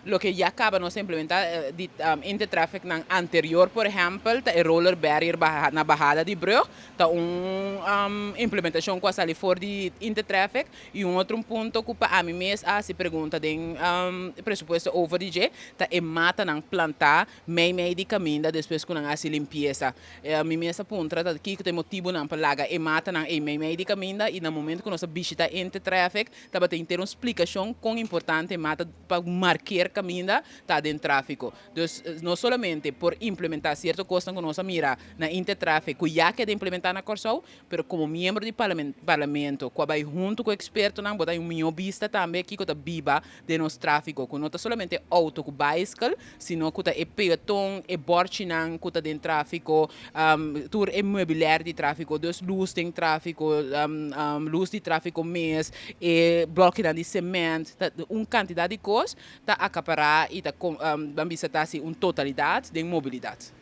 lo que ya acaba no se implementa intertraffic ng anterior, por ejemplo, ta roller barrier na bajada de brug, ta implementação com a sali for de intertraffic e outro ponto que para a mim mesmo se pergunta den presupuesto over DJ, ta mata ng plantar meio de caminho depois que não há limpeza. A mim mesmo ponta ta que tem motivo não para laga mata ng meio de caminho e no momento que nós visita intertraffic, ta tem ter uma explicação com importante mata para marcar caminho tá dentro tráfico. Então, não somente por implementar certas coisas que nós mira na intertráfico, já que é de implementar na Corsol, mas como membro do parlamento, que vai junto com o experto, não botar minha vista também que está viva de nosso tráfico, que não está somente auto com bicycle, sino que está peatão, borte não, que está dentro tráfico, tour imobiliário de tráfico, dus luz de tráfico, luz de tráfico mês, bloco de cimento, quantidade de coisas, tá acaparar e tá bambisa tá uma totalidade de mobilidade.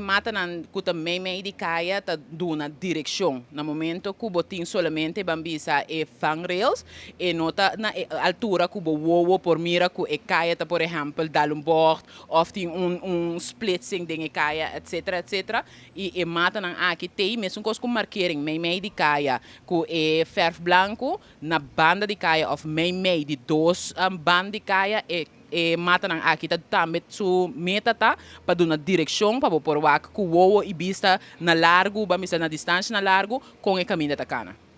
Mata nan kuta meio de caia tá duna direção. No momento que botin solamente bambisa fan rails e nota na altura que bo por mira que caia tá por exemplo dal bord of tem splitsing de caia etc. E mata nan aqui tem mesmo coisa com markering meio de caia que ferro branco na banda de caia of meio de dois banda de caia mata ng akita damit su meta ta para dar direção para por wak ku wo e vista na largo ba misa na distância na largo com o caminho da cana.